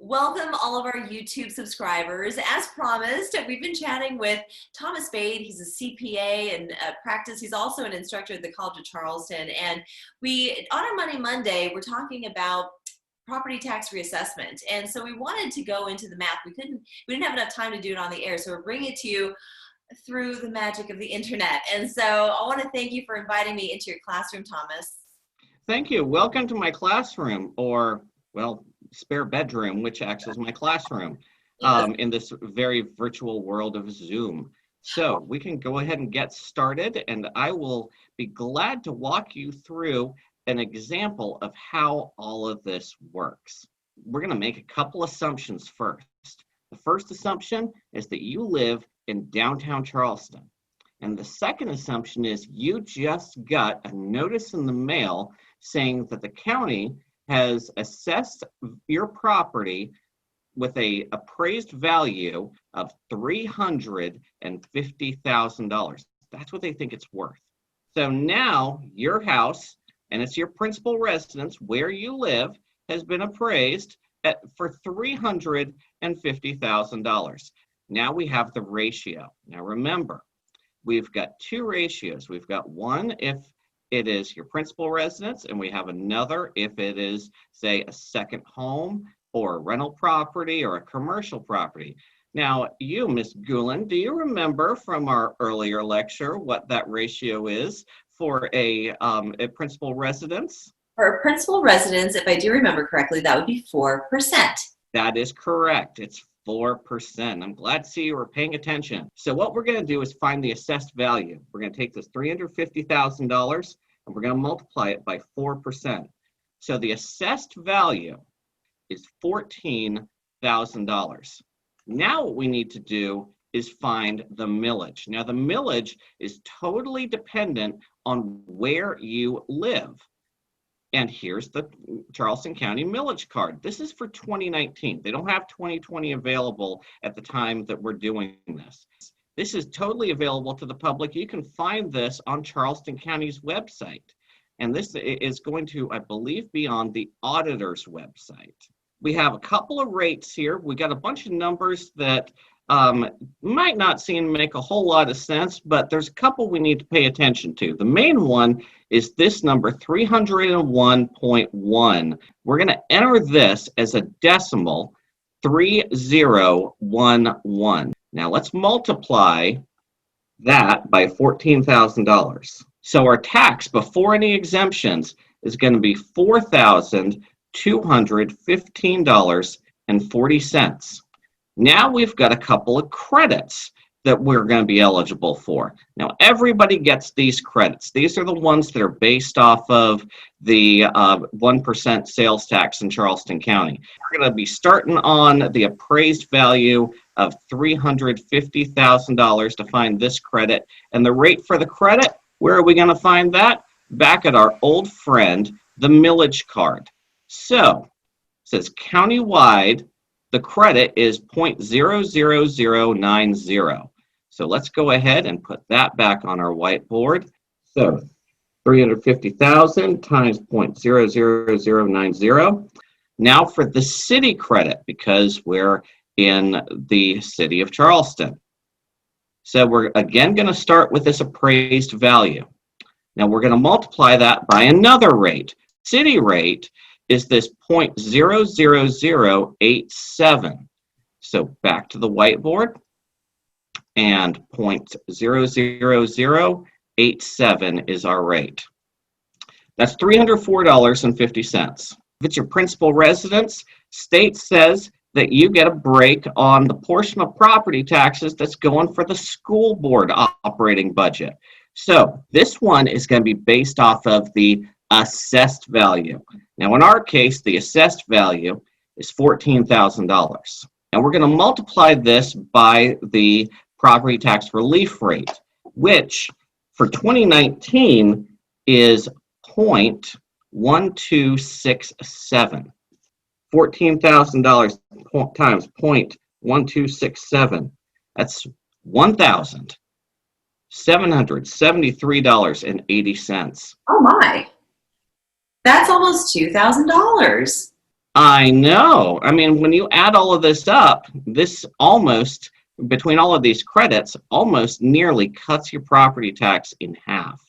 Welcome all of our YouTube subscribers. As promised, we've been chatting with Thomas Spade. He's a CPA and practice. He's also an instructor at the College of Charleston. And on our Money Monday, we're talking about property tax reassessment. And so we wanted to go into the math. We didn't have enough time to do it on the air. So we're bringing it to you through the magic of the internet. And so I want to thank you for inviting me into your classroom, Thomas. Thank you. Welcome to my classroom, or, well, spare bedroom, which acts as my classroom in this very virtual world of Zoom. So we can go ahead and get started, and I will be glad to walk you through an example of how all of this works. We're going to make a couple assumptions first. The first assumption is that you live in downtown Charleston. And the second assumption is you just got a notice in the mail saying that the county has assessed your property with an appraised value of $350,000. That's what they think it's worth. So now your house, and it's your principal residence where you live, has been appraised for $350,000. Now we have the ratio. Now remember, we've got two ratios. We've got one if it is your principal residence, and we have another if it is, say, a second home or a rental property or a commercial property. Now, you, Ms. Gulen, do you remember from our earlier lecture what that ratio is for a principal residence? For a principal residence, if I do remember correctly, that would be 4%. That is correct. It's 4%. I'm glad to see you were paying attention. So what we're going to do is find the assessed value. We're going to take this $350,000 and we're going to multiply it by 4%. So the assessed value is $14,000. Now what we need to do is find the millage. Now the millage is totally dependent on where you live. And here's the Charleston County millage card. This is for 2019. They don't have 2020 available at the time that we're doing this. This is totally available to the public. You can find this on Charleston County's website. And this is going to, I believe, be on the auditor's website. We have a couple of rates here. We got a bunch of numbers that might not seem to make a whole lot of sense, but there's a couple we need to pay attention to. The main one is this number, 301.1. We're going to enter this as a decimal, 3011. Now let's multiply that by $14,000. So our tax before any exemptions is going to be $4,215.40. Now we've got a couple of credits that we're going to be eligible for. Now everybody gets these credits. These are the ones that are based off of the 1% sales tax in Charleston County. We're going to be starting on the appraised value of $350,000 to find this credit. And the rate for the credit, where are we going to find that? Back at our old friend, the millage card. So it says countywide, the credit is 0.00090. So let's go ahead and put that back on our whiteboard. So 350,000 times 0.00090. Now for the city credit, because we're in the city of Charleston. So we're again going to start with this appraised value. Now we're going to multiply that by another rate. City rate is this 0.00087. So back to the whiteboard, and 0.00087 is our rate. That's $304.50. If it's your principal residence, state says that you get a break on the portion of property taxes that's going for the school board operating budget. So this one is going to be based off of the assessed value. Now, in our case, the assessed value is $14,000. And we're going to multiply this by the property tax relief rate, which for 2019 is 0.1267. $14,000 times 0.1267. That's $1,773.80. Oh my. That's almost $2,000. I know. I mean, when you add all of this up, this almost, between all of these credits, almost nearly cuts your property tax in half.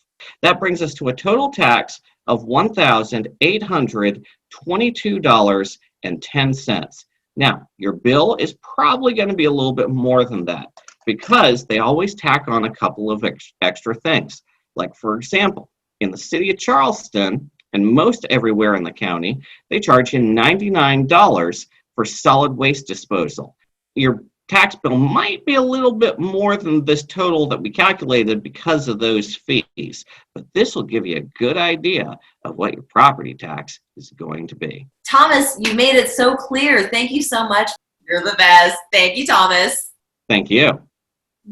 That brings us to a total tax of $1,822.10. Now, your bill is probably going to be a little bit more than that because they always tack on a couple of extra things. Like, for example, in the city of Charleston, and most everywhere in the county, they charge you $99 for solid waste disposal. Your tax bill might be a little bit more than this total that we calculated because of those fees, but this will give you a good idea of what your property tax is going to be. Thomas, you made it so clear. Thank you so much. You're the best. Thank you, Thomas. Thank you.